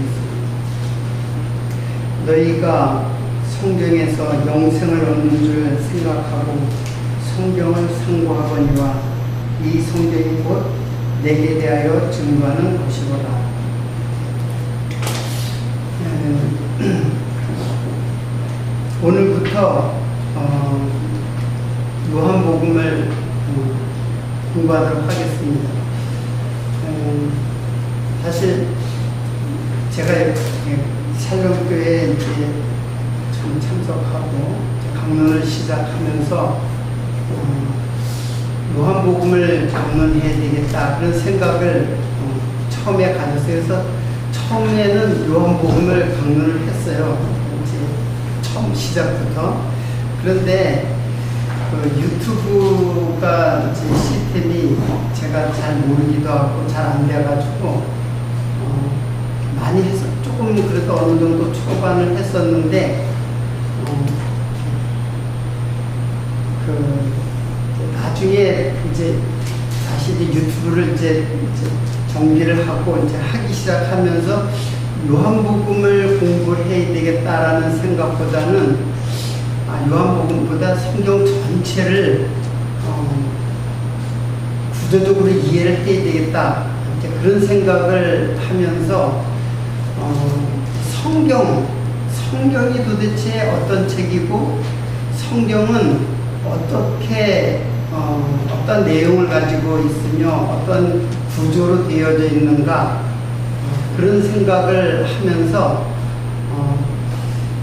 있습니다. 너희가 성경에서 영생을 얻는 줄 생각하고 성경을 상고하거니와 이 성경이 곧 내게 대하여 증거하는 것이로라. 오늘부터 요한복음을 공부하도록 하겠습니다. 사실 제가 샬롬교회에 이제 좀 참석하고 강론을 시작하면서 요한복음을 강론해야 되겠다 그런 생각을 처음에 가졌어요. 그래서 처음에는 요한복음을 강론을 했어요. 이제 처음 시작부터. 그런데 유튜브가 이제 시스템이 제가 잘 모르기도 하고 잘 안 돼가지고 많이 해서 조금 그래도 어느 정도 초반을 했었는데 나중에 이제 다시 이제 유튜브를 이제 정비를 하고 이제 하기 시작하면서 요한복음을 공부해야 되겠다라는 생각보다는 요한복음보다 성경 전체를 구조적으로 이해를 해야 되겠다 그런 생각을 하면서 성경이 도대체 어떤 책이고 성경은 어떻게 어떤 내용을 가지고 있으며 어떤 구조로 되어져 있는가 그런 생각을 하면서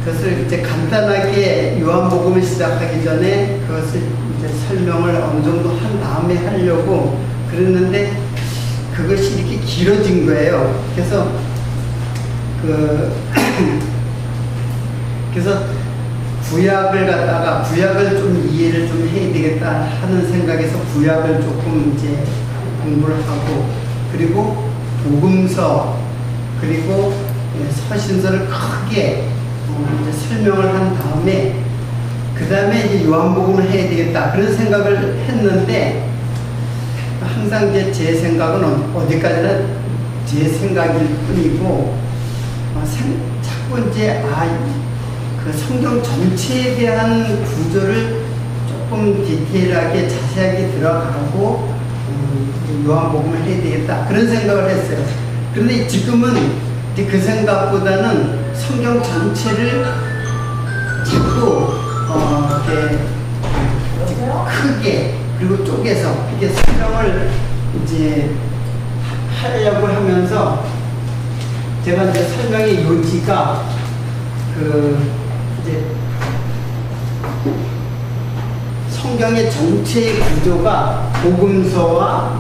그것을 이제 간단하게 요한복음을 시작하기 전에 그것을 이제 설명을 어느 정도 한 다음에 하려고 그랬는데 그것이 이렇게 길어진 거예요. 그래서 구약을 좀 이해를 좀 해야 되겠다 하는 생각에서 구약을 조금 이제 공부를 하고 그리고 복음서 그리고 서신서를 크게 이제 설명을 한 다음에 그 다음에 이제 요한복음을 해야 되겠다 그런 생각을 했는데 항상 이제 제 생각은 어디까지나 제 생각일 뿐이고 자꾸 이제 그 성경 전체에 대한 구조를 조금 디테일하게 자세하게 들어가고 요한복음을 해야 되겠다 그런 생각을 했어요. 그런데 지금은 그 생각보다는 성경 전체를 자꾸 이렇게 크게 그리고 쪼개서 이렇게 설명을 이제 하려고 하면서 제가 이제 설명의 요지가 이제 성경의 전체의 구조가 복음서와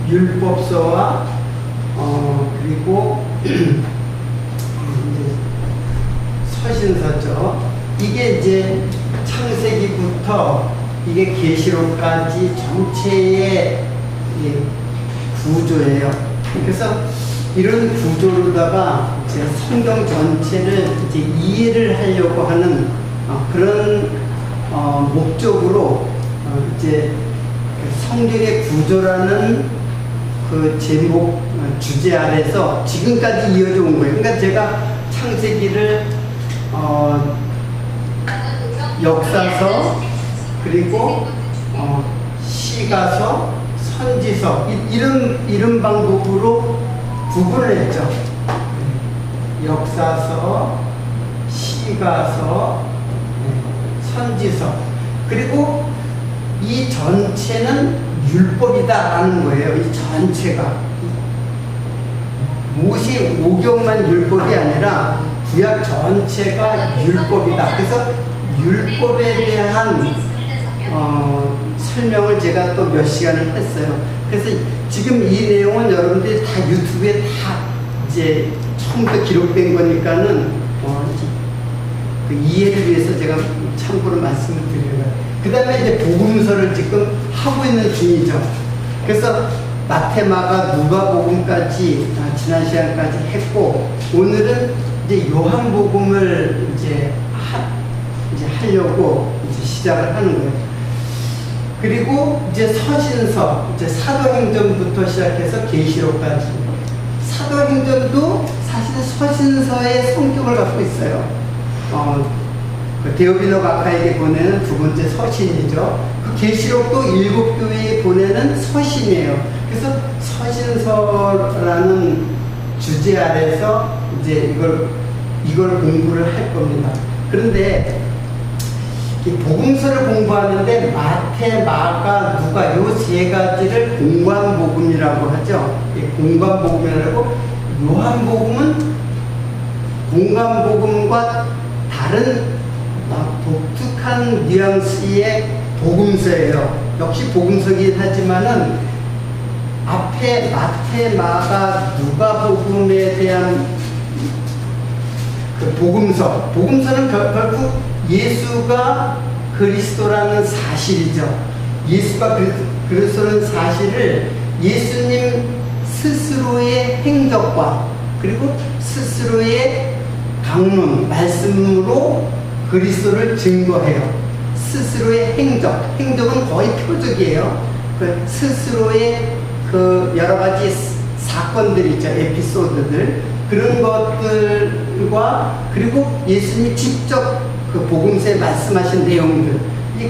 율법서와 그리고 서신서죠. 이게 이제 창세기부터 이게 계시록까지 전체의 구조예요. 그래서 이런 구조로다가 이제 성경 전체를 이제 이해를 하려고 하는 그런 목적으로 이제 성경의 구조라는 그 제목 주제 아래서 지금까지 이어져 온 거예요. 그러니까 제가 창세기를 역사서 그리고 시가서 선지서 이런 방법으로 구분을 했죠. 역사서, 시가서, 선지서. 그리고 이 전체는 율법이다라는 거예요. 이 전체가. 모세 5경만 율법이 아니라 구약 전체가 율법이다. 그래서 율법에 대한 설명을 제가 또 몇 시간을 했어요. 그래서 지금 이 내용은 여러분들이 다 유튜브에 다 이제 처음부터 기록된 거니까는 그 이해를 위해서 제가 참고로 말씀을 드려요. 그 다음에 이제 복음서를 지금 하고 있는 중이죠. 그래서 마태마가 누가복음까지 지난 시간까지 했고 오늘은 이제 요한복음을 이제 하려고 이제 시작을 하는 거예요. 그리고 이제 서신서, 이제 사도행전부터 시작해서 계시록까지 사도행전도 사실 서신서의 성격을 갖고 있어요. 그 데오빌로 마카에게 보내는 두 번째 서신이죠. 그 계시록도 7교회에 보내는 서신이에요. 그래서 서신서라는 주제 아래서 이제 이걸 공부를 할 겁니다. 그런데 이 복음서를 공부하는데 마태, 마가, 누가 요 세 가지를 공관복음이라고 하죠. 공관복음이라고, 요한복음은 공관복음과 다른 독특한 뉘앙스의 복음서예요. 역시 복음서이긴 하지만은 앞에 마태, 마가, 누가복음에 대한 그 복음서는 결국 예수가 그리스도라는 사실이죠. 예수가 그리스도라는 사실을 예수님 스스로의 행적과 그리고 스스로의 강론, 말씀으로 그리스도를 증거해요. 스스로의 행적은 거의 표적이에요. 그 스스로의 그 여러 가지 사건들 있죠. 에피소드들. 그런 것들과 그리고 예수님이 직접 그 복음서에 말씀하신 내용들,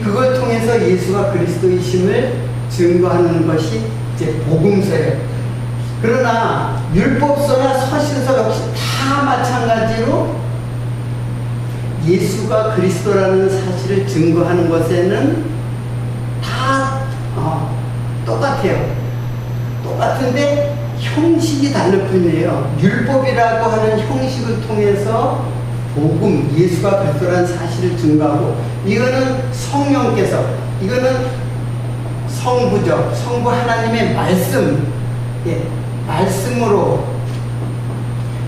그걸 통해서 예수가 그리스도이심을 증거하는 것이 이제 복음서예요. 그러나 율법서나 서신서 역시 다 마찬가지로 예수가 그리스도라는 사실을 증거하는 것에는 다 똑같아요. 똑같은데 형식이 다를 뿐이에요. 율법이라고 하는 형식을 통해서 복음, 예수가 그리스도라는 사실을 증거하고, 이거는 성령께서, 이거는 성부죠. 성부 하나님의 말씀,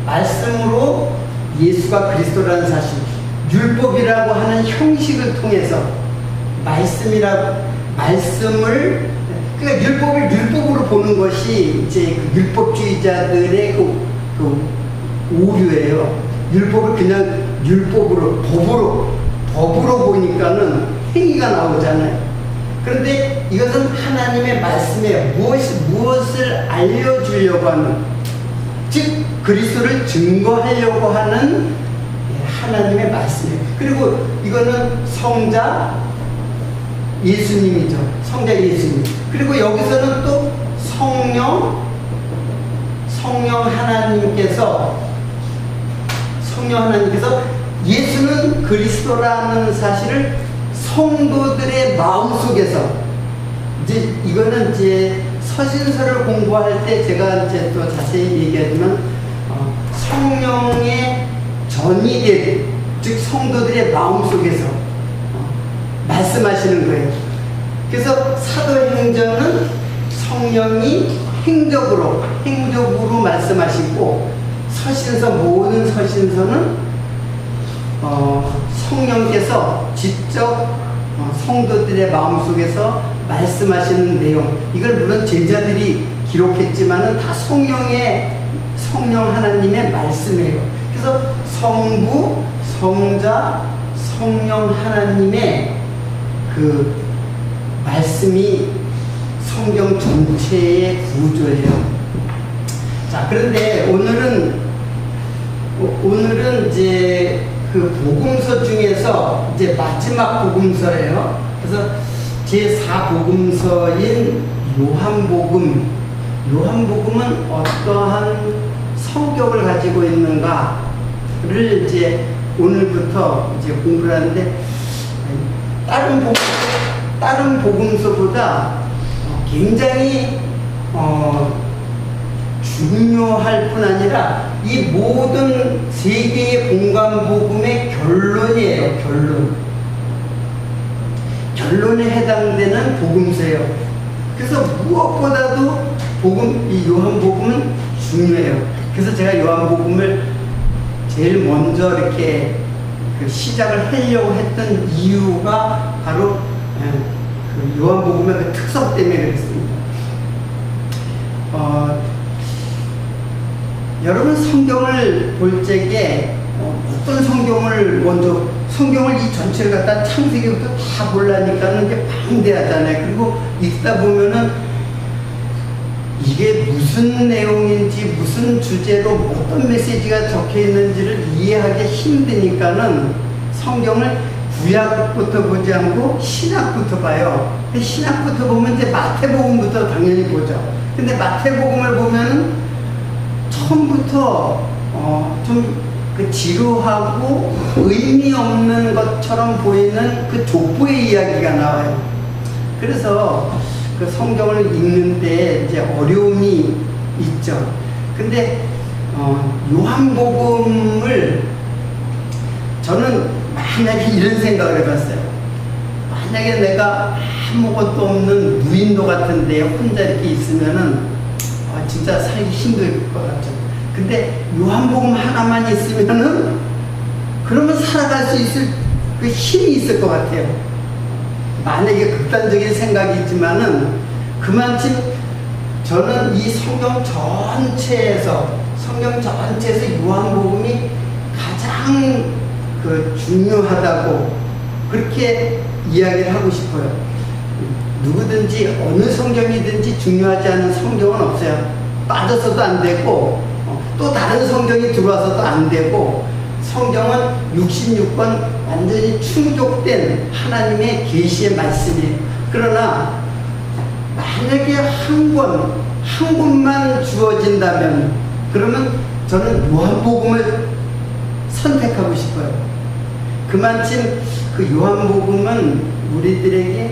말씀으로 예수가 그리스도라는 사실, 율법이라고 하는 형식을 통해서 말씀을, 그러니까 율법을 율법으로 보는 것이 이제 그 율법주의자들의 그 오류예요. 율법을 그냥 율법으로, 법으로 보니까는 행위가 나오잖아요. 그런데 이것은 하나님의 말씀에 무엇을 알려주려고 하는, 즉 그리스도를 증거하려고 하는 하나님의 말씀이에요. 그리고 이거는 성자 예수님이죠. 성자 예수님. 그리고 여기서는 또 성령 하나님께서 예수는 그리스도라는 사실을 성도들의 마음속에서, 이거는 서신서를 공부할 때 제가 또 자세히 얘기하지만 성령의 전이된, 즉 성도들의 마음속에서 말씀하시는 거예요. 그래서 사도행전은 성령이 행적으로 말씀하시고, 모든 서신서는 성령께서 직접 성도들의 마음속에서 말씀하시는 내용, 이걸 물론 제자들이 기록했지만은 다 성령 하나님의 말씀이에요. 그래서 성부, 성자, 성령 하나님의 그 말씀이 성경 전체의 구조예요. 자, 그런데 오늘은 이제 그 복음서 중에서 이제 마지막 복음서예요. 그래서 제4복음서인 요한복음은 어떠한 성격을 가지고 있는가를 이제 오늘부터 이제 공부를 하는데, 다른 복음서보다 굉장히 중요할 뿐 아니라 이 모든 세 개의 공관복음의 결론이에요. 결론에 해당되는 복음서예요. 그래서 무엇보다도 이 요한복음은 중요해요. 그래서 제가 요한복음을 제일 먼저 이렇게 그 시작을 하려고 했던 이유가 바로 그 요한복음의 그 특성 때문에 그랬습니다. 여러분 성경을 볼 적에 어떤 성경을 이 전체를 갖다 창세기부터 다 보려니까는 이제 방대하잖아요. 그리고 읽다 보면은 이게 무슨 내용인지 무슨 주제로 어떤 메시지가 적혀 있는지를 이해하기 힘드니까는 성경을 구약부터 보지 않고 신약부터 봐요. 신약부터 보면 이제 마태복음부터 당연히 보죠. 근데 마태복음을 보면은 처음부터 좀 그 지루하고 의미 없는 것처럼 보이는 그 족보의 이야기가 나와요. 그래서 그 성경을 읽는데 이제 어려움이 있죠. 근데 요한복음을 저는 만약에 이런 생각을 해봤어요. 만약에 내가 아무것도 없는 무인도 같은 데 혼자 이렇게 있으면은 진짜 살기 힘들 것 같죠. 근데 요한복음 하나만 있으면은 그러면 살아갈 수 있을 그 힘이 있을 것 같아요. 만약에 극단적인 생각이 있지만은 그만큼 저는 이 성경 전체에서 요한복음이 가장 그 중요하다고 그렇게 이야기를 하고 싶어요. 누구든지 어느 성경이든지 중요하지 않은 성경은 없어요. 빠져서도 안 되고 또 다른 성경이 들어와서도 안 되고 성경은 66권 완전히 충족된 하나님의 계시의 말씀이에요. 그러나 만약에 한 권만 주어진다면 그러면 저는 요한복음을 선택하고 싶어요. 그만큼 그 요한복음은 우리들에게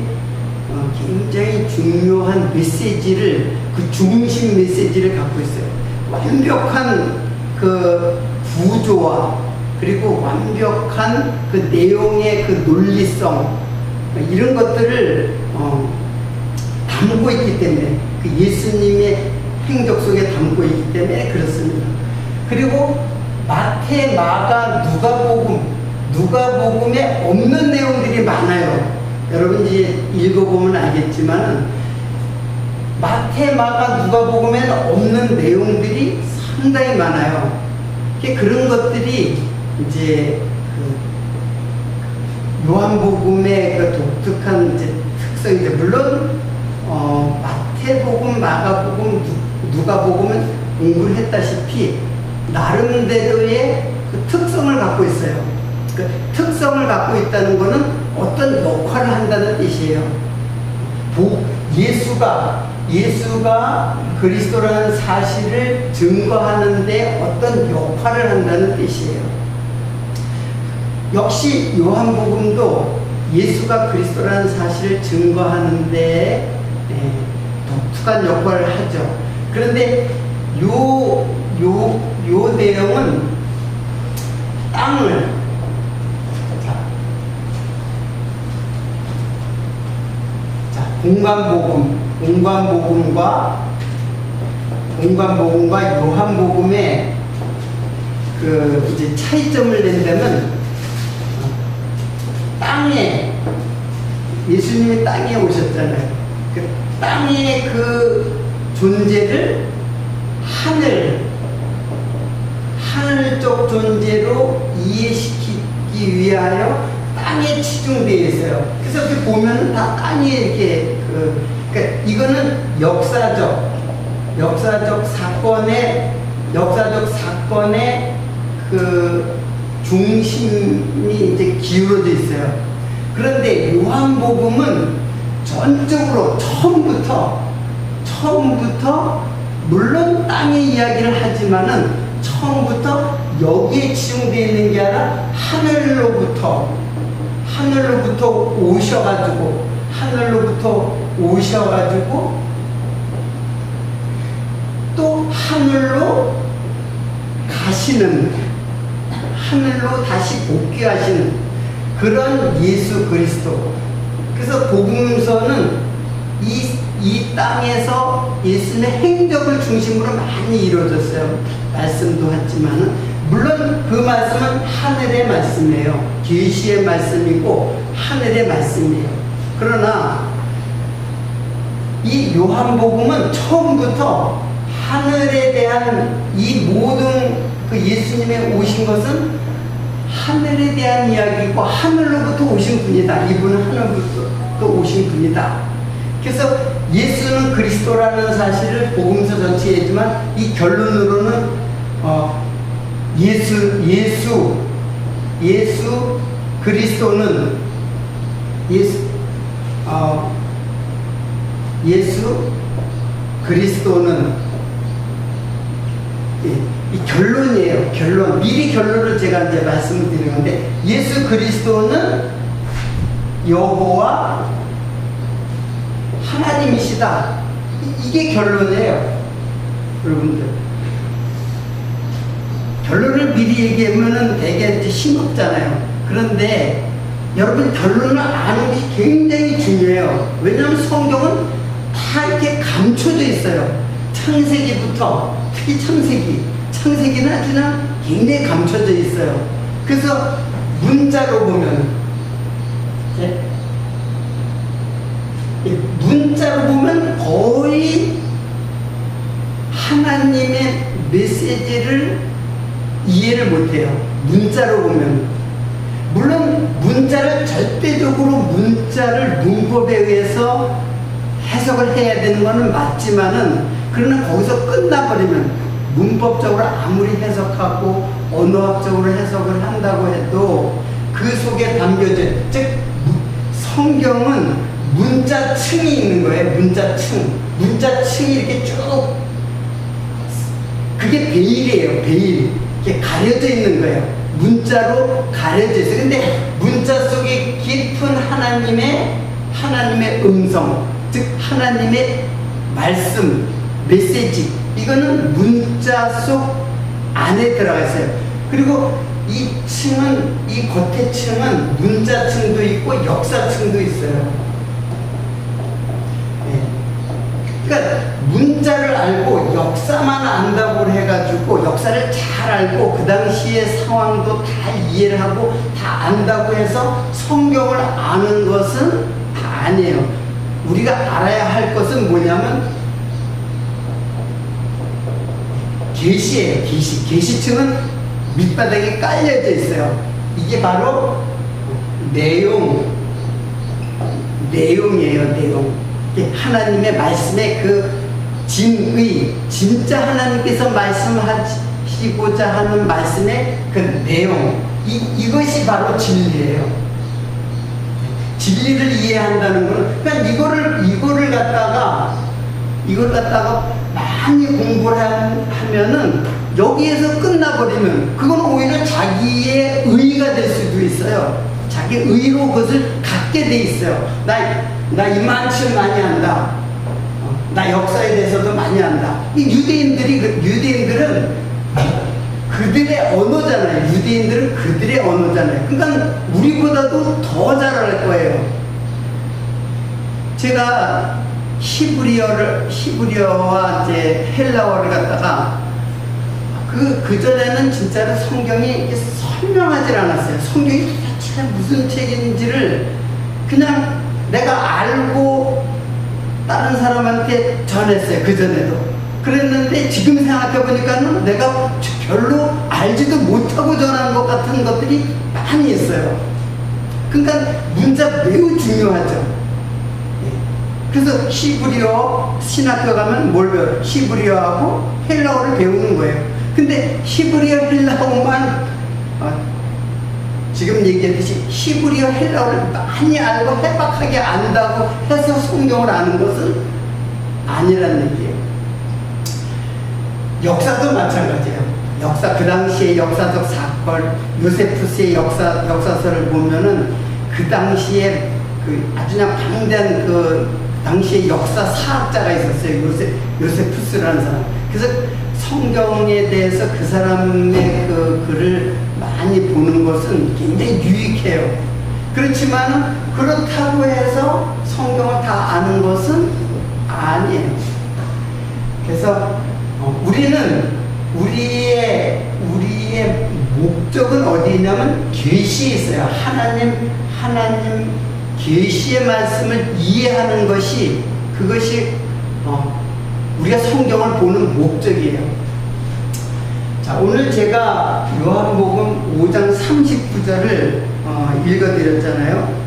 굉장히 중요한 메시지를 그 중심 메시지를 갖고 있어요. 완벽한 그 구조와 그리고 완벽한 그 내용의 그 논리성 이런 것들을 담고 있기 때문에 그 예수님의 행적 속에 담고 있기 때문에 그렇습니다. 그리고 마태, 마가, 누가복음에 없는 내용들이 많아요. 여러분 이제 읽어보면 알겠지만 마태, 마가, 누가복음에는 없는 내용들이 상당히 많아요. 그런 것들이 이제 그 요한복음의 그 독특한 이제 특성인데 물론 마태복음, 마가복음, 누가복음은 공부를 했다시피 나름대로의 그 특성을 갖고 있어요. 그 특성을 갖고 있다는 것은 어떤 역할을 한다는 뜻이에요. 예수가 그리스도라는 사실을 증거하는데 어떤 역할을 한다는 뜻이에요. 역시 요한복음도 예수가 그리스도라는 사실을 증거하는데 독특한 역할을 하죠. 그런데 요 내용은 땅을 공관복음과 요한복음의 그 이제 차이점을 낸다면 땅에 예수님이 땅에 오셨잖아요. 그 땅의 그 존재를 하늘적 존재로 이해시키기 위하여 땅에 치중되어 있어요. 그래서 이렇게 보면 다 땅에 이렇게 그러니까 이거는 역사적 사건의 그 중심이 이제 기울어져 있어요. 그런데 요한복음은 전적으로 처음부터 물론 땅의 이야기를 하지만은 처음부터 여기에 치중되어 있는 게 아니라 하늘로부터 오셔가지고 또 하늘로 다시 복귀하시는 그런 예수 그리스도. 그래서 복음서는 이 땅에서 예수님의 행적을 중심으로 많이 이루어졌어요. 말씀도 했지만은 물론 그 말씀은 하늘의 말씀이에요. 계시의 말씀이고 하늘의 말씀이에요. 그러나 이 요한복음은 처음부터 하늘에 대한 이 모든 그 예수님의 오신 것은 하늘에 대한 이야기고 하늘로부터 오신 분이다. 이분은 하늘로부터 오신 분이다. 그래서 예수는 그리스도라는 사실을 복음서 전체에 있지만 이 결론으로는 예수 그리스도는 예수 그리스도는 이 결론이에요. 결론. 미리 결론을 제가 이제 말씀을 드리는 건데, 예수 그리스도는 여호와 하나님이시다. 이게 결론이에요. 여러분들. 결론을 미리 얘기하면은 되게 이제 싱겁잖아요. 그런데 여러분 결론을 아는 게 굉장히 중요해요. 왜냐하면 성경은 다 이렇게 감춰져 있어요. 창세기부터, 특히 창세기는 아주 그냥 굉장히 감춰져 있어요. 그래서 문자로 보면, 거의 하나님의 메시지를 이해를 못해요. 문자로 보면. 물론 문자를 절대적으로 문자를 문법에 의해서 해석을 해야 되는 것은 맞지만은, 그러나 거기서 끝나버리면 문법적으로 아무리 해석하고 언어학적으로 해석을 한다고 해도 그 속에 담겨진, 즉 성경은 문자층이 있는 거예요. 문자층이 이렇게 쭉, 그게 베일이에요. 베일. 이렇게 가려져 있는 거예요. 문자로 가려져 있어요. 근데 문자 속에 깊은 하나님의 음성, 즉 하나님의 말씀, 메시지, 이거는 문자 속 안에 들어가 있어요. 그리고 이 겉에 층은 문자층도 있고 역사층도 있어요. 그러니까 문자를 알고 역사만 안다고 해가지고, 역사를 잘 알고 그 당시의 상황도 다 이해를 하고 다 안다고 해서 성경을 아는 것은 다 아니에요. 우리가 알아야 할 것은 뭐냐면 계시예요. 계시층은 밑바닥에 깔려져 있어요. 이게 바로 내용이에요. 내용. 하나님의 말씀의 그 진짜 하나님께서 말씀하시고자 하는 말씀의 그 내용, 이것이 바로 진리예요. 진리를 이해한다는 것은, 그냥 이거를 갖다가 많이 공부를 하면은 여기에서 끝나버리면 그건 오히려 자기의 의가 될 수도 있어요. 자기 의로 그것을 갖게 돼 있어요. 나 이만큼 많이 안다. 나 역사에 대해서도 많이 안다. 이 유대인들은 그들의 언어잖아요. 유대인들은 그들의 언어잖아요. 그러니까 우리보다도 더 잘할 거예요. 제가 히브리어와 이제 헬라어를 갖다가 그전에는 진짜로 성경이 설명하지 않았어요. 성경이 도대체 무슨 책인지를 그냥 내가 알고 다른 사람한테 전했어요. 그전에도. 그랬는데 지금 생각해보니까는 내가 별로 알지도 못하고 전한 것 같은 것들이 많이 있어요. 그러니까 문자 매우 중요하죠. 그래서 히브리어 신학교 가면 뭘 배워요? 히브리어하고 헬라어를 배우는 거예요. 근데 히브리어 헬라어만 지금 얘기했듯이 히브리어 헬라어를 많이 알고 해박하게 안다고 해서 성경을 아는 것은 아니라는 얘기예요. 역사도 마찬가지예요. 그 당시의 역사적 사건, 요세푸스의 역사서를 보면은 그 당시에 아주 그냥 방대한 당시에 역사 사학자가 있었어요. 요세푸스라는 사람. 그래서 성경에 대해서 그 사람의 글을 많이 보는 것은 굉장히 유익해요. 그렇지만 그렇다고 해서 성경을 다 아는 것은 아니에요. 그래서 우리는 우리의 목적은 어디 있냐면 계시에 있어요. 하나님 계시의 말씀을 이해하는 것이, 그것이 우리가 성경을 보는 목적이에요. 자, 오늘 제가 요한복음 5장 39절을 읽어드렸잖아요.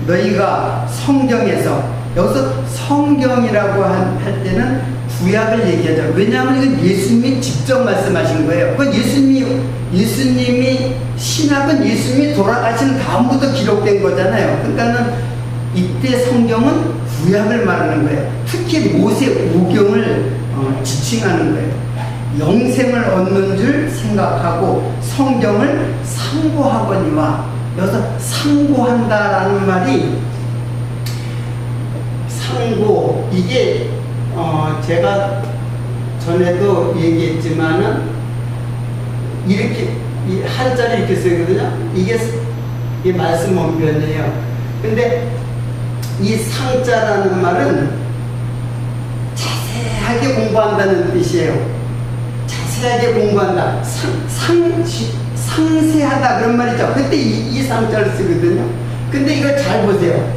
너희가 성경에서, 여기서 성경이라고 할 때는 구약을 얘기하죠. 왜냐하면 이건 예수님이 직접 말씀하신 거예요. 그건 예수님이 신약은 예수님이 돌아가신 다음부터 기록된 거잖아요. 그러니까는 이때 성경은 구약을 말하는 거예요. 특히 모세 오경을 지칭하는 거예요. 영생을 얻는 줄 생각하고 성경을 상고하거니와, 여기서 상고한다라는 말이, 상고, 이게 제가 전에도 얘기했지만은 이렇게 이 한자를 이렇게 쓰거든요. 이게 말씀 원변이에요. 근데 이 상자라는 말은 자세하게 공부한다는 뜻이에요. 자세하게 공부한다. 상세하다 그런 말이죠. 그때 이 상자를 쓰거든요. 근데 이걸 잘 보세요.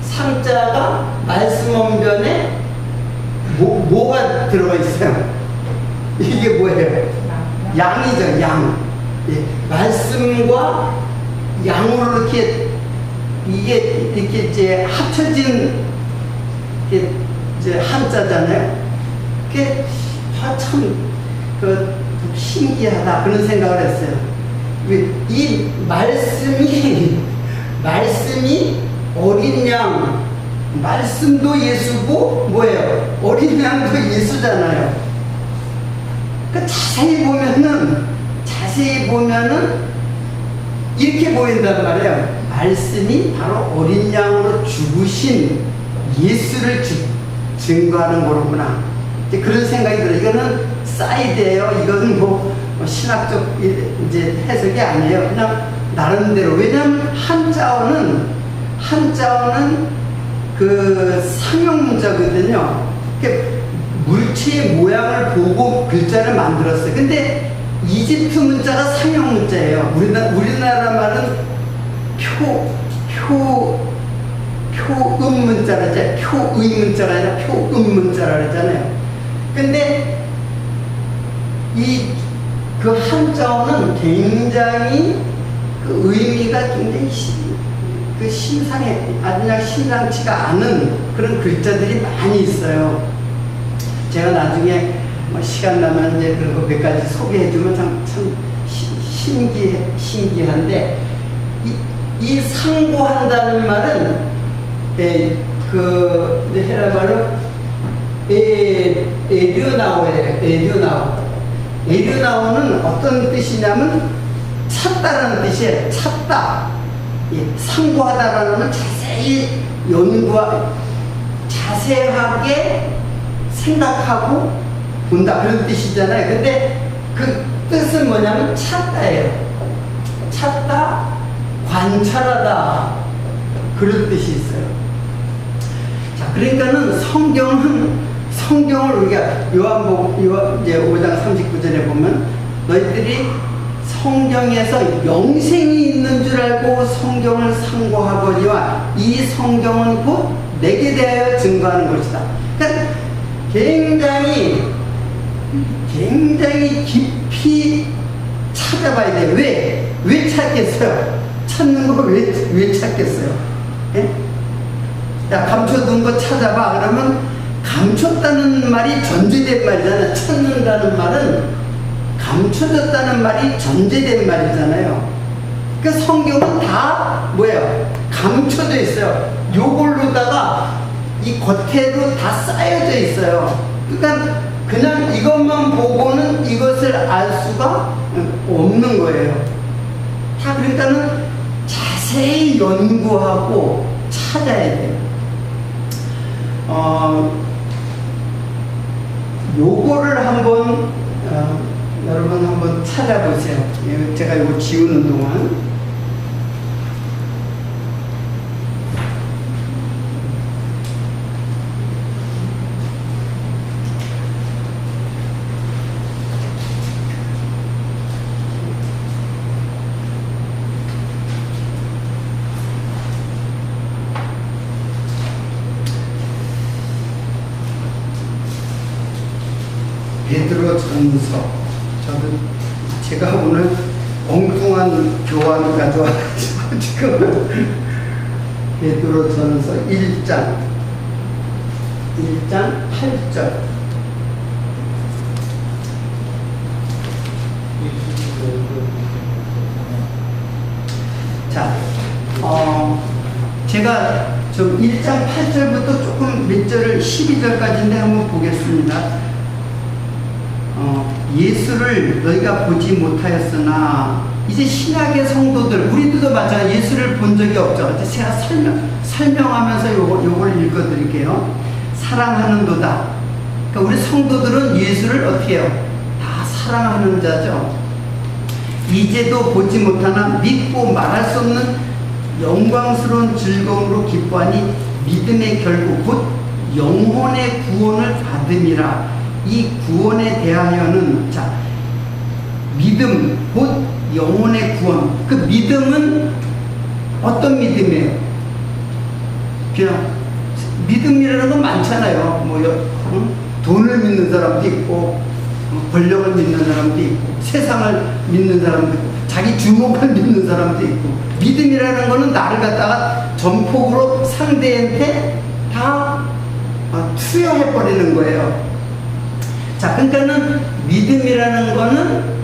상자가 말씀 원변에 뭐가 들어가 있어요? 이게 뭐예요? 양이죠, 양. 예, 말씀과 양으로 이렇게, 이게 이렇게 이제 합쳐진 이제 한자잖아요. 그게 참 신기하다 그런 생각을 했어요. 이 말씀이 어린 양, 말씀도 예수고 뭐예요? 어린 양도 예수잖아요. 그러니까 자세히 보면은 이렇게 보인단 말이에요. 말씀이 바로 어린 양으로 죽으신 예수를 증거하는 거로구나. 이제 그런 생각이 들어요. 이거는 사이드예요. 이거는 뭐 신학적 이제 해석이 아니에요. 그냥 나름대로. 왜냐하면 한자어는 그 상형 문자거든요. 물체의 모양을 보고 글자를 만들었어요. 근데 이집트 문자가 상형 문자예요. 우리나라 말은 표음 문자라 하잖아요. 표의 문자가 아니라 표음 문자라 그러잖아요. 근데 그 한자어는 굉장히 그 의미가 굉장히 심상치가 않은 그런 글자들이 많이 있어요. 제가 나중에 시간 나면 이제 그런 거 몇 가지 소개해주면 참 신기한데, 이 상고한다는 말은 헤라 말로 에류나오는 어떤 뜻이냐면 찾다라는 뜻이에요. 찾다. 상고하다라는 자세히 자세하게 생각하고 본다 그런 뜻이잖아요. 근데 그 뜻은 뭐냐면 찾다예요. 찾다, 관찰하다 그런 뜻이 있어요. 자, 그러니까는 성경을 우리가 요한복음 이제 5장 39절에 보면 너희들이 성경에서 영생이 있는 줄 알고 성경을 상고하거니와 이 성경은 곧 내게 대하여 증거하는 것이다. 그러니까 굉장히 깊이 찾아봐야 돼요. 왜 찾겠어요? 찾는 거 왜 찾겠어요? 예? 야, 감춰둔 거 찾아봐. 그러면 감췄다는 말이 전제된 말이잖아요. 찾는다는 말은 감춰졌다는 말이 전제된 말이잖아요. 그러니까 성경은 다 뭐예요? 감춰져 있어요. 요걸로다가 이 겉에도 다 쌓여져 있어요. 그러니까 그냥 이것만 보고는 이것을 알 수가 없는 거예요. 다 그러니까는 자세히 연구하고 찾아야 돼요. 요거를 한번 여러분 한번 찾아보세요. 제가 이거 지우는 동안. 베드로전서. 제가 오늘 엉뚱한 교환을 가져와가지고 지금 베드로전서 1장 8절. 자, 제가 좀 1장 8절부터 조금 몇 절을 12절까지인데 한번 보겠습니다. 예수를 너희가 보지 못하였으나, 이제 신약의 성도들, 우리들도 마찬가지 예수를 본 적이 없죠. 제가 설명하면서 요걸 읽어드릴게요. 사랑하는도다. 그러니까 우리 성도들은 예수를 어떻게 해요? 다 사랑하는 자죠. 이제도 보지 못하나 믿고 말할 수 없는 영광스러운 즐거움으로 기뻐하니 믿음의 결국 곧 영혼의 구원을 받음이라. 이 구원에 대하여는, 자, 믿음 곧 영혼의 구원. 그 믿음은 어떤 믿음이에요? 그냥 믿음이라는 건 많잖아요. 돈을 믿는 사람도 있고, 권력을 믿는 사람도 있고, 세상을 믿는 사람도 있고, 자기 주목을 믿는 사람도 있고. 믿음이라는 거는 나를 갖다가 전폭으로 상대한테 다 투여해버리는 거예요. 자, 그러니까는 믿음이라는 거는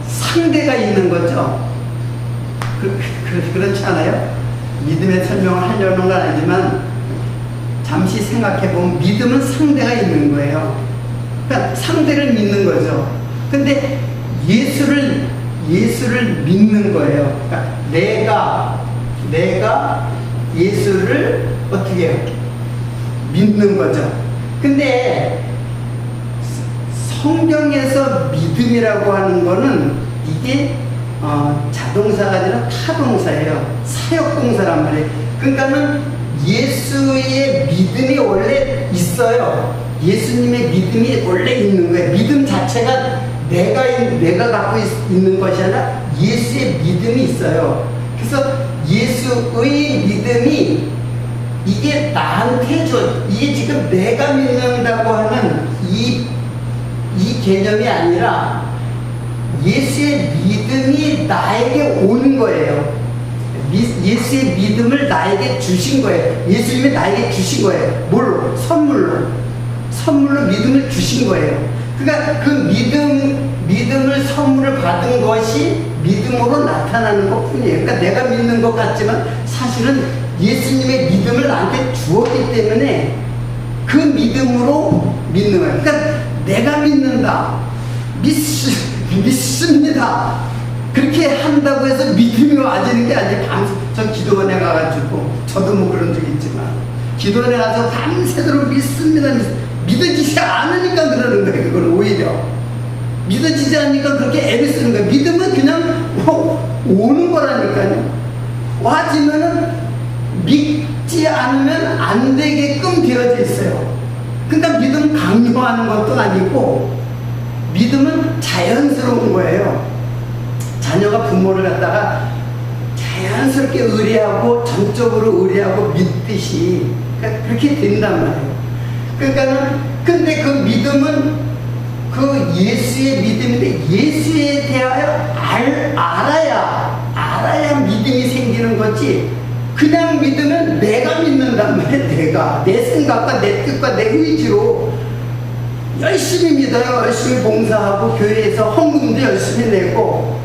상대가 있는 거죠. 그렇지 않아요? 믿음의 설명을 하려는 건 아니지만 잠시 생각해보면 믿음은 상대가 있는 거예요. 그러니까 상대를 믿는 거죠. 근데 예수를 믿는 거예요. 그러니까 내가 예수를 어떻게 해요? 믿는 거죠. 근데 성경에서 믿음이라고 하는 거는 이게 자동사가 아니라 타동사예요. 사역동사란 말이에요. 그러니까는 예수의 믿음이 원래 있어요. 예수님의 믿음이 원래 있는 거예요. 믿음 자체가 내가 갖고 있는 것이 아니라 예수의 믿음이 있어요. 그래서 예수의 믿음이 이게 나한테 이게 지금 내가 믿는다고 하는 이 개념이 아니라 예수의 믿음이 나에게 오는 거예요. 예수의 믿음을 나에게 주신 거예요. 예수님이 나에게 주신 거예요. 뭘로? 선물로 믿음을 주신 거예요. 그러니까 그 믿음을 선물을 받은 것이 믿음으로 나타나는 것 뿐이에요. 그러니까 내가 믿는 것 같지만 사실은 예수님의 믿음을 나한테 주었기 때문에 그 믿음으로 믿는 거예요. 그러니까 내가 믿는다. 믿습니다. 그렇게 한다고 해서 믿음이 와지는 게 아니에요. 전 기도원에 가가지고, 저도 뭐 그런 적이 있지만, 기도원에 가서 밤새도록 믿습니다. 믿어지지 않으니까 그러는 거예요. 그걸 오히려. 믿어지지 않으니까 그렇게 애를 쓰는 거예요. 믿음은 그냥 오는 거라니까요. 와지면은 믿지 않으면 안 되게끔 되어져 있어요. 그러니까 믿음 강요하는 것도 아니고 믿음은 자연스러운 거예요. 자녀가 부모를 갖다가 자연스럽게 의뢰하고 전적으로 의뢰하고 믿듯이 그렇게 된단 말이에요. 그러니까는 근데 그 믿음은 그 예수의 믿음인데 예수에 대하여 알아야 믿음이 생기는 거지. 그냥 믿으면 내가 믿는단 말이에요. 내 생각과 내 뜻과 내 의지로 열심히 믿어요. 열심히 봉사하고 교회에서 헌금도 열심히 내고.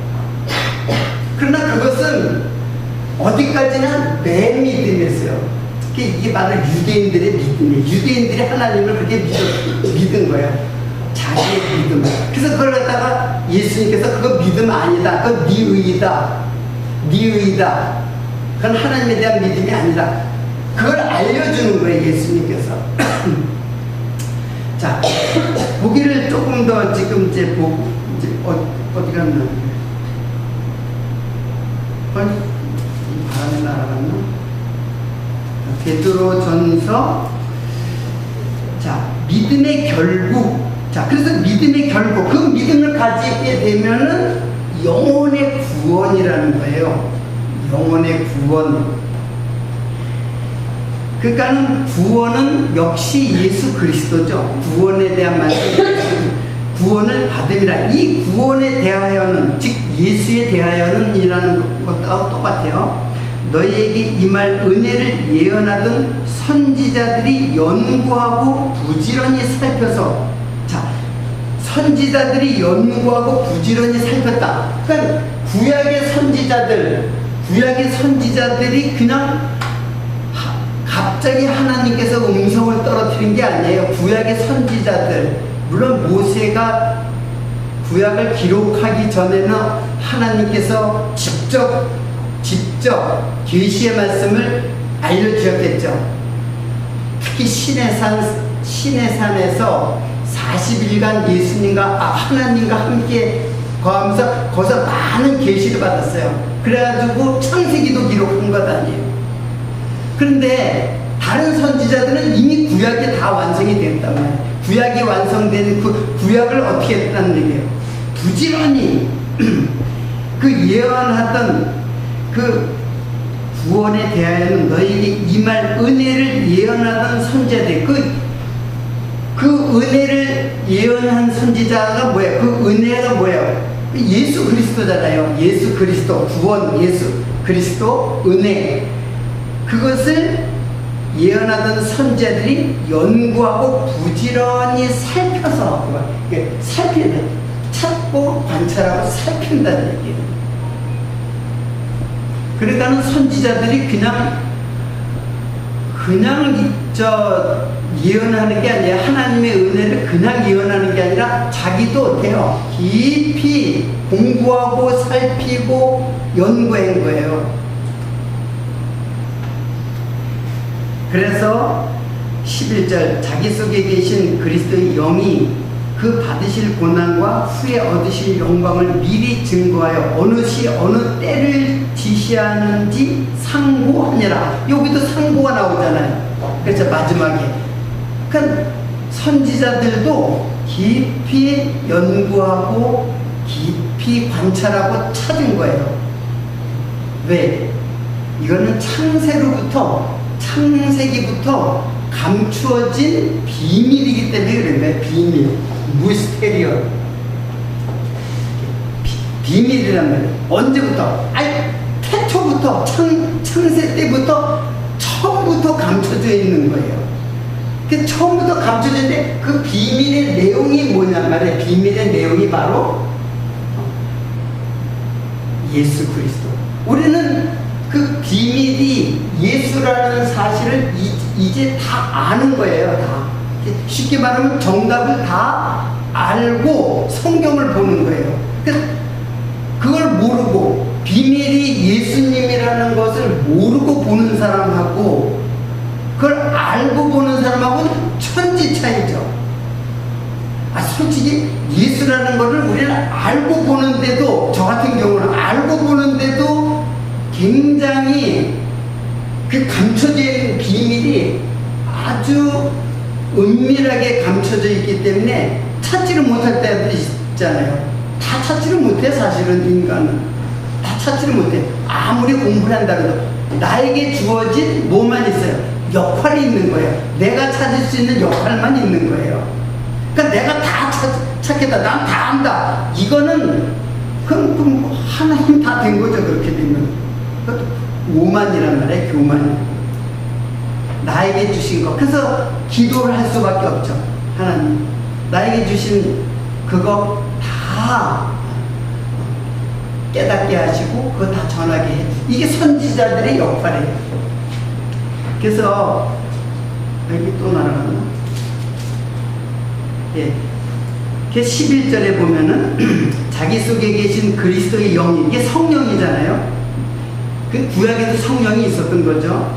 그러나 그것은 어디까지나 내 믿음이었어요. 이게 바로 유대인들의 믿음이에요. 유대인들이 하나님을 그렇게 믿은 거예요. 자기의 믿음을. 그래서 그걸 갖다가 예수님께서 그거 믿음 아니다. 그건 네 의다. 그건 하나님에 대한 믿음이 아니다. 그걸 알려주는 거예요, 예수님께서. 자, 보기를 조금 더 지금 이제 보고, 이제 어디 갔나? 바람에 날아갔나? 베드로전서. 자, 믿음의 결국. 자, 그래서 믿음의 결국. 그 믿음을 가지게 되면은 영혼의 구원이라는 거예요. 영혼의 구원. 그러니까는 구원은 역시 예수 그리스도죠. 구원에 대한 말씀, 구원을 받음이라. 이 구원에 대하여는, 즉 예수에 대하여는 이라는 것과 똑같아요. 너희에게 임할 은혜를 예언하던 선지자들이 연구하고 부지런히 살펴서, 자, 선지자들이 연구하고 부지런히 살폈다. 그러니까 구약의 선지자들이 그냥 갑자기 하나님께서 음성을 떨어뜨린 게 아니에요. 구약의 선지자들, 물론 모세가 구약을 기록하기 전에는 하나님께서 직접 계시의 말씀을 알려주셨겠죠. 특히 시내산에서 40일간 예수님과 하나님과 함께 거하면서 거기서 많은 계시를 받았어요. 그래가지고 창세기도 기록한 것 아니에요. 그런데 다른 선지자들은 이미 구약이 다 완성이 됐단 말이에요. 구약이 완성된 그 구약을 어떻게 했다는 얘기예요. 부지런히 그 예언하던 그 구원에 대하여는 너에게 임할 은혜를 예언하던 선지자들, 그 은혜를 예언한 선지자가 뭐예요? 그 은혜가 뭐예요? 예수 그리스도잖아요. 예수 그리스도, 구원, 예수 그리스도, 은혜. 그것을 예언하던 선지자들이 연구하고 부지런히 살펴서, 살펴야 돼. 찾고 관찰하고 살핀다는 얘기예요. 그러니까는 선지자들이 그냥 예언하는 게 아니라, 하나님의 은혜를 그냥 예언하는 게 아니라 자기도 어때요? 깊이 공부하고 살피고 연구한 거예요. 그래서 11절, 자기 속에 계신 그리스도의 영이 그 받으실 고난과 후에 얻으실 영광을 미리 증거하여 어느 시 어느 때를 지시하는지 상고하니라. 여기도 상고가 나오잖아요. 그래서 마지막에 그러니까 선지자들도 깊이 연구하고 깊이 관찰하고 찾은 거예요. 왜? 이거는 창세기부터 감추어진 비밀이기 때문에 그런 거예요. 비밀, 무스테리어, 비밀이란 말이에요. 언제부터? 태초부터, 창세 때부터 처음부터 감춰져 있는 거예요. 그 처음부터 감춰졌는데 그 비밀의 내용이 뭐냔 말이에요. 비밀의 내용이 바로 예수 그리스도. 우리는 그 비밀이 예수라는 사실을 이제 다 아는 거예요. 다. 쉽게 말하면 정답을 다 알고 성경을 보는 거예요. 그걸 모르고 비밀이 예수님이라는 것을 모르고 보는 사람하고 그걸 알고 보는 사람하고는 천지 차이죠. 솔직히 예수라는 것을 우리는 알고 보는데도, 저 같은 경우는 알고 보는데도 굉장히 그 감춰져 있는 비밀이 아주 은밀하게 감춰져 있기 때문에 찾지를 못할 때도 있잖아요. 다 찾지를 못해. 사실은 인간은 다 찾지를 못해. 아무리 공부를 한다 해도 나에게 주어진 뭐만 있어요? 역할이 있는 거예요. 내가 찾을 수 있는 역할만 있는 거예요. 그러니까 내가 다 찾겠다, 난 다 안다, 이거는 그럼 하나님 다 된 거죠. 그렇게 되면 그것도 오만이란 말이에요. 교만. 나에게 주신 것. 그래서 기도를 할 수밖에 없죠. 하나님 나에게 주신 그거 다 깨닫게 하시고 그거 다 전하게 해. 이게 선지자들의 역할이에요. 그래서 여기 또 날아갔나? 예. 11절에 보면은 자기 속에 계신 그리스도의 영이, 이게 성령이잖아요. 그 구약에도 성령이 있었던 거죠.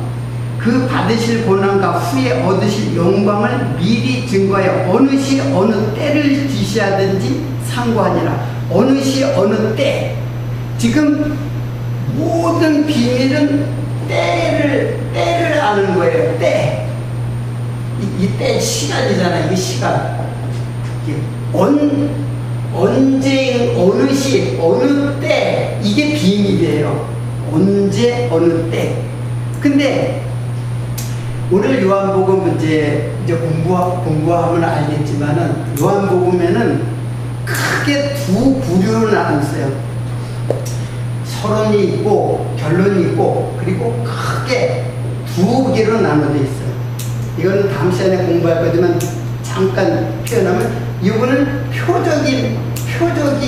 그 받으실 고난과 후에 얻으실 영광을 미리 증거하여 어느 시 어느 때를 지시하든지 상고하니라. 어느 시 어느 때. 지금 모든 비밀은 때를 아는 거예요. 때. 이때 시간이잖아요. 이 시간. 언제, 어느 시, 어느 때, 이게 비밀이에요. 언제, 어느 때. 근데 오늘 요한복음 이제 공부하면 알겠지만은, 요한복음에는 크게 두 부류를 나눴어요. 서론이 있고 결론이 있고 그리고 크게 두 개로 나눠져 있어요. 이거는 다음 시간에 공부할 거지만 잠깐 표현하면 이거는 표적이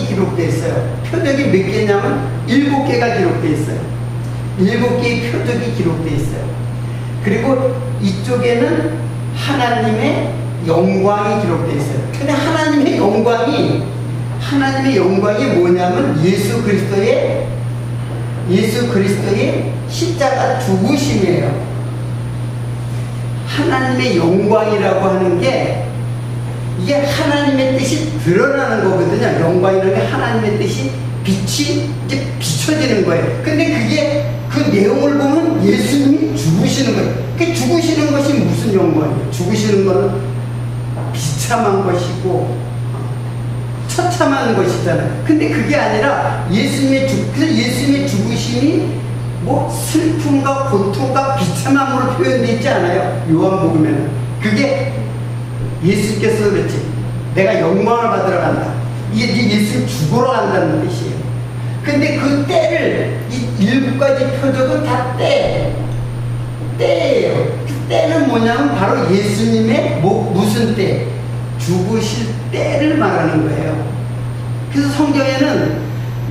기록되어 있어요. 표적이 몇 개냐면 7개가 기록되어 있어요. 7개의 표적이 기록되어 있어요. 그리고 이쪽에는 하나님의 영광이 기록되어 있어요. 근데 하나님의 영광이 뭐냐면 예수 그리스도의 십자가 죽으심이에요. 하나님의 영광이라고 하는 게 이게 하나님의 뜻이 드러나는 거거든요. 영광이라는 게 하나님의 뜻이 빛이 이제 비춰지는 거예요. 근데 그게 그 내용을 보면 예수님이 죽으시는 거예요. 그 죽으시는 것이 무슨 영광이에요? 죽으시는 거는 비참한 것이고 처참한 것이잖아요. 근데 그게 아니라 예수님의 죽으심이 뭐 슬픔과 고통과 비참함으로 표현되어 있지 않아요? 요한복음에는. 그게 예수께서 그랬지. 내가 영광을 받으러 간다. 이게 예수님 죽으러 간다는 뜻이에요. 근데 그 때를 이 7가지 표적은 다 때예요. 그 때는 뭐냐면 바로 예수님의 무슨 때? 죽으실 때를 말하는 거예요. 그래서 성경에는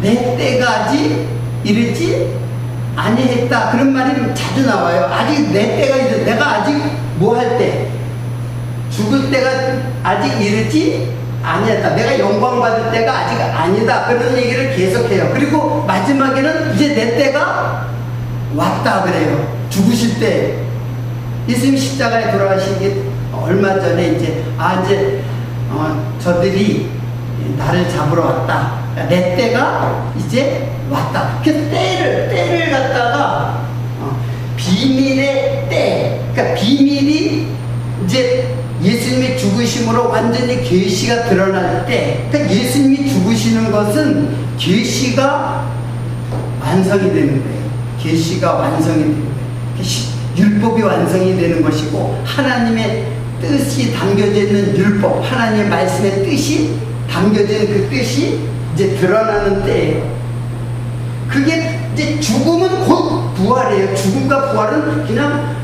내 때가 아직 이르지 아니했다 그런 말이 자주 나와요. 아직 내 때가 이르, 내가 아직 뭐 할 때? 죽을 때가 아직 이르지 아니했다. 내가 영광 받을 때가 아직 아니다. 그런 얘기를 계속해요. 그리고 마지막에는 이제 내 때가 왔다 그래요. 죽으실 때. 예수님 십자가에 돌아가시기 얼마 전에 이제 저들이 나를 잡으러 왔다. 내 때가 이제 왔다. 그 때를 갖다가 비밀의 때. 그러니까 비밀이 이제 예수님의 죽으심으로 완전히 계시가 드러날 때, 그러니까 예수님이 죽으시는 것은 계시가 완성이 되는 거예요. 계시가 완성이 되는 거예요. 율법이 완성이 되는 것이고 하나님의 뜻이 담겨져 있는 율법, 하나님의 말씀의 뜻이 담겨져 있는 그 뜻이 이제 드러나는 때예요. 그게 이제 죽음은 곧 부활이에요. 죽음과 부활은 그냥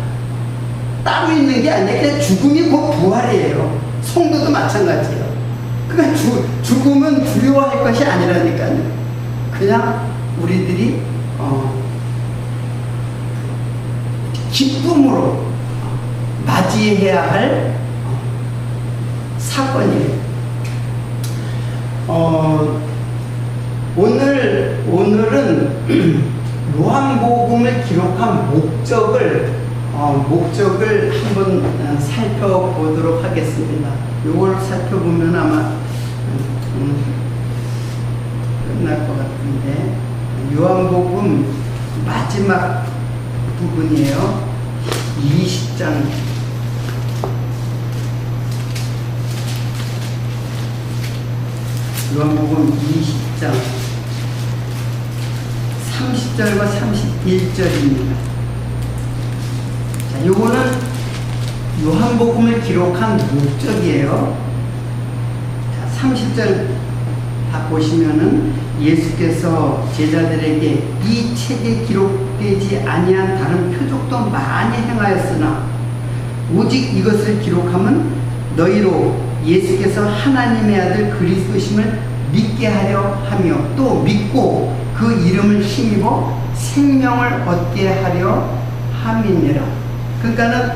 따로 있는 게 아니에요. 그냥 죽음이 곧 부활이에요. 성도도 마찬가지예요. 그러니까 죽음은 두려워할 것이 아니라니까요. 그냥 우리들이 기쁨으로 맞이해야 할 사건이에요. 오늘은 요한복음을 기록한 목적을 한번 살펴보도록 하겠습니다. 이걸 살펴보면 아마 끝날 것 같은데, 요한복음 마지막 부분이에요. 20장. 요한복음 20장 30절과 31절입니다. 자, 요거는 요한복음을 기록한 목적이에요. 자, 30절 다 보시면은 예수께서 제자들에게 이 책에 기록되지 아니한 다른 표적도 많이 행하였으나 오직 이것을 기록하면 너희로 예수께서 하나님의 아들 그리스도심을 믿게 하려 하며 또 믿고 그 이름을 힘입어 생명을 얻게 하려 함이니라. 그러니까는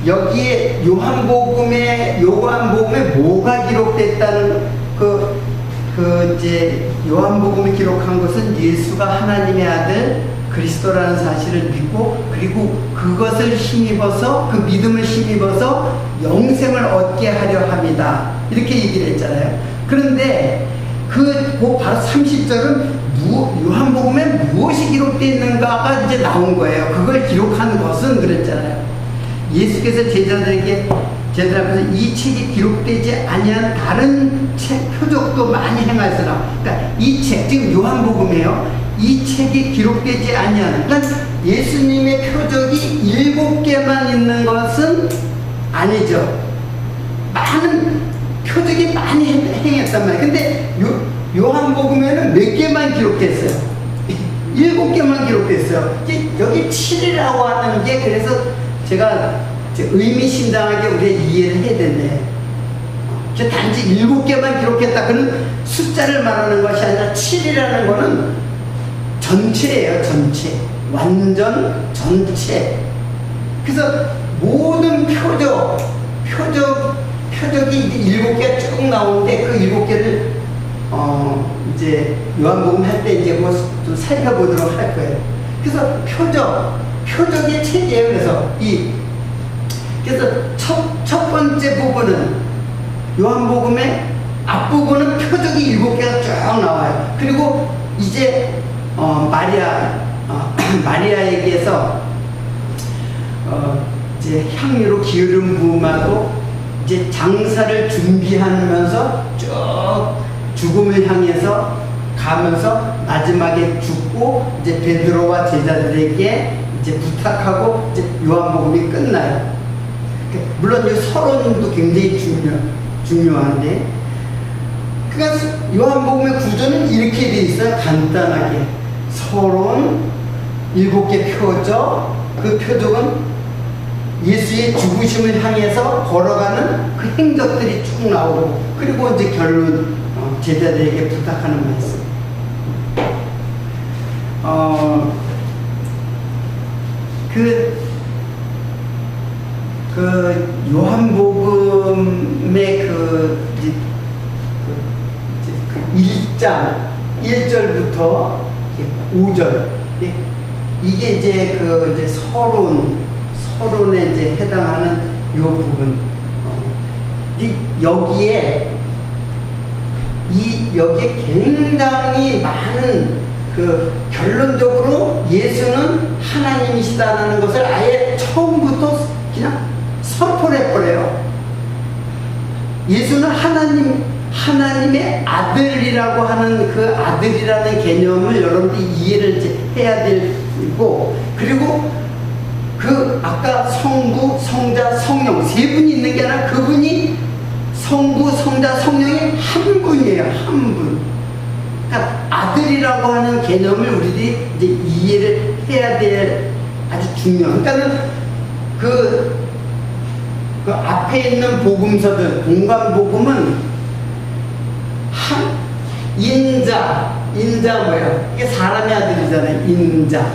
여기에 요한복음에 뭐가 기록됐다는 이제 요한복음을 기록한 것은 예수가 하나님의 아들 그리스도라는 사실을 믿고, 그리고 그것을 힘입어서, 그 믿음을 힘입어서 영생을 얻게 하려 합니다. 이렇게 얘기를 했잖아요. 그런데 바로 30절은 요한복음에 무엇이 기록되어 있는가가 이제 나온 거예요. 그걸 기록한 것은 그랬잖아요. 예수께서 제자들 앞에서 이 책이 기록되지 아니한 다른 책 표적도 많이 행하였으나, 그러니까 이 책, 지금 요한복음이에요. 이 책이 기록되지 아니한, 그러니까 예수님의 표적이 7개만 있는 것은 아니죠. 많은 표적이 많이 행했단 말이에요. 근데 요한복음에는 몇 개만 기록됐어요. 7개만 기록됐어요. 여기 7이라고 하는 게 그래서 제가 의미심장하게 우리가 이해를 해야 된대. 단지 7개만 기록했다. 그는 숫자를 말하는 것이 아니라 7이라는 거는 전체예요. 전체. 완전 전체. 그래서 모든 표적이 이제 7개가 쭉 나오는데 그 7개를 이제 요한복음 할 때 이제 그거 좀 살펴보도록 할 거예요. 그래서 표적의 체계예요. 그래서 첫 번째 부분은 요한복음의 앞부분은 표적이 7개가 쭉 나와요. 그리고 이제 마리아에게서 이제 향유로 기름 부음하고 이제 장사를 준비하면서 쭉 죽음을 향해서 가면서 마지막에 죽고 이제 베드로와 제자들에게 이제 부탁하고 이제 요한복음이 끝나요. 물론 이 서론도 굉장히 중요한데, 그러니까 요한복음의 구조는 이렇게 돼 있어요. 간단하게 서론, 7개 표적, 그 표적은 예수의 죽으심을 향해서 걸어가는 그 행적들이 쭉 나오고, 그리고 이제 결론 제자들에게 부탁하는 말씀. 요한복음의 그 1장 1절부터 5절, 이게 이제 이제 서론에 이제 해당하는 요 부분. 여기에 굉장히 많은 결론적으로 예수는 하나님이시다라는 것을 아예 처음부터 그냥 선포를 해버려요. 예수는 하나님의 아들이라고 하는 그 아들이라는 개념을 여러분들이 이해를 이제 해야 되고, 그리고 아까 성부, 성자, 성령 세 분이 있는 게 아니라 그분이 성부, 성자, 성령이 한 분이에요. 한 분. 그러니까 아들이라고 하는 개념을 우리들이 이제 이해를 해야 될 아주 중요한. 그러니까는 그 앞에 있는 복음서들, 공관복음은 인자 뭐예요? 이게 사람의 아들이잖아요. 인자.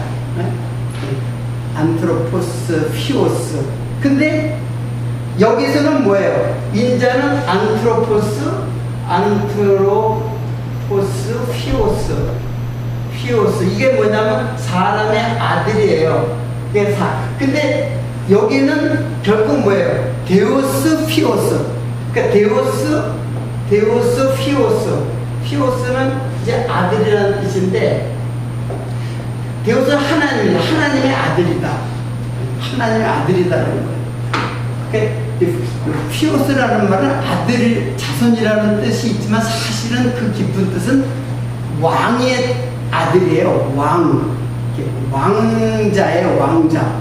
안트로포스, 피오스. 근데 여기서는 뭐예요? 인자는 안트로포스, 피오스. 이게 뭐냐면 사람의 아들이에요. 근데 여기는 결국 뭐예요? 데오스, 피오스. 그러니까 데오스, 피오스. 피오스는 이제 아들이라는 뜻인데, 데오스는 하나님의 아들이다. 하나님의 아들이다라는 거예요. 피오스라는 말은 아들, 자손이라는 뜻이 있지만 사실은 그 깊은 뜻은 왕의 아들이에요. 왕자예요. 왕자.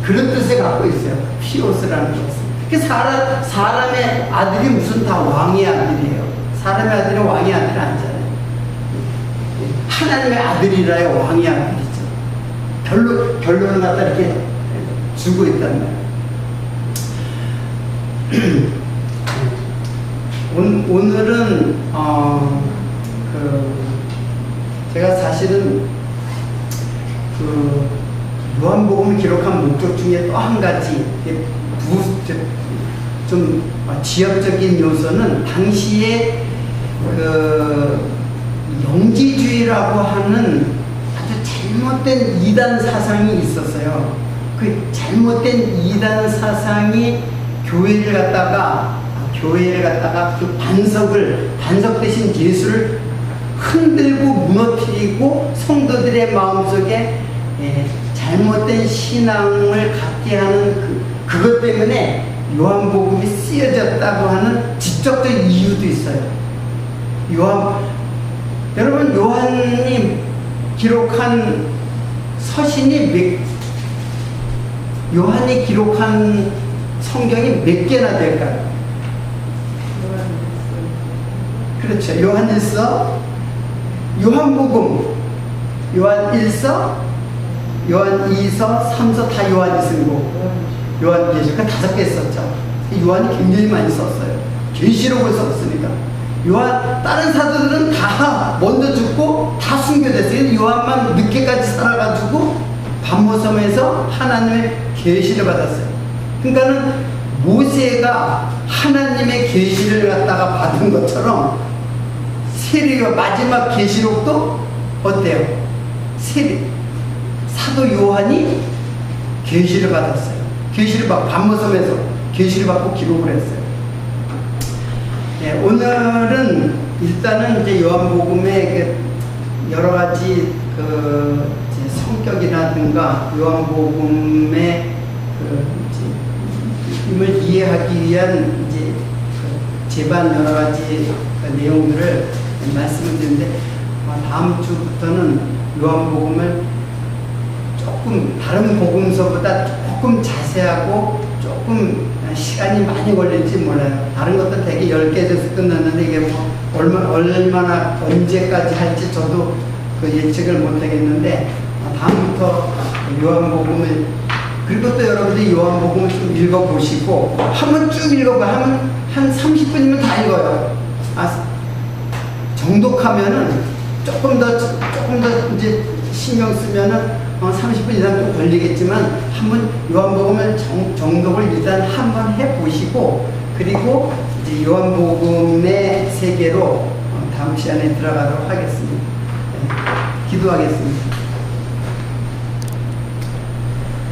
그런 뜻을 갖고 있어요. 피오스라는 것은. 사람의 아들이 무슨 다 왕의 아들이에요. 사람의 아들은 왕의 아들이 아니잖아요. 하나님의 아들이라야 왕의 아들이죠. 결론을 갖다 이렇게 주고 있단 말이에요. 오늘은 제가 사실은 요한복음을 기록한 목적 중에 또 한 가지 좀 지역적인 요소는 당시에 영지주의라고 하는 아주 잘못된 이단 사상이 있었어요. 그 잘못된 이단 사상이 교회를 갖다가 그 반석 대신 예수를 흔들고 무너뜨리고 성도들의 마음속에 잘못된 신앙을 갖게 하는 그것 때문에 요한복음이 쓰여졌다고 하는 지적적 이유도 있어요. 여러분, 요한이 기록한 서신이 요한이 기록한 성경이 몇 개나 될까요? 그렇죠. 요한일서, 요한복음, 요한일서, 요한이서, 3서 다 요한이 쓴 거. 요한계시록 5개 썼죠. 요한이 굉장히 많이 썼어요. 계시록을 썼으니까. 요한 다른 사도들은 다 먼저 죽고 다 순교됐어요. 요한만 늦게까지 살아가지고 반모섬에서 하나님의 계시를 받았어요. 그러니까는 모세가 하나님의 계시를 갖다가 받은 것처럼 세례요 마지막 계시록도 어때요? 사도 요한이 계시를 받았어요. 계시를 받고 반모섬에서 계시를 받고 기록을 했어요. 네, 오늘은 일단은 이제 요한복음의 여러 가지 이제 성격이라든가 요한복음의 임을 이해하기 위한 이제 제반 여러 가지 내용들을 말씀을 드리는데 다음 주부터는 요한복음을 조금 다른 복음서보다 조금 자세하고 조금 시간이 많이 걸릴지 몰라요. 다른 것도 되게 10개에서 끝났는데 이게 뭐 얼마나 언제까지 할지 저도 그 예측을 못 하겠는데 다음부터 요한복음을 그리고 또 여러분들이 요한복음을 좀 읽어보시고 한번 쭉 읽어봐. 한 30분이면 다 읽어요. 정독하면은 조금 더 이제 신경 쓰면은 30분 이상 좀 걸리겠지만 한번 요한복음을 정독을 일단 한번 해보시고 그리고 이제 요한복음의 세계로 다음 시간에 들어가도록 하겠습니다. 네, 기도하겠습니다.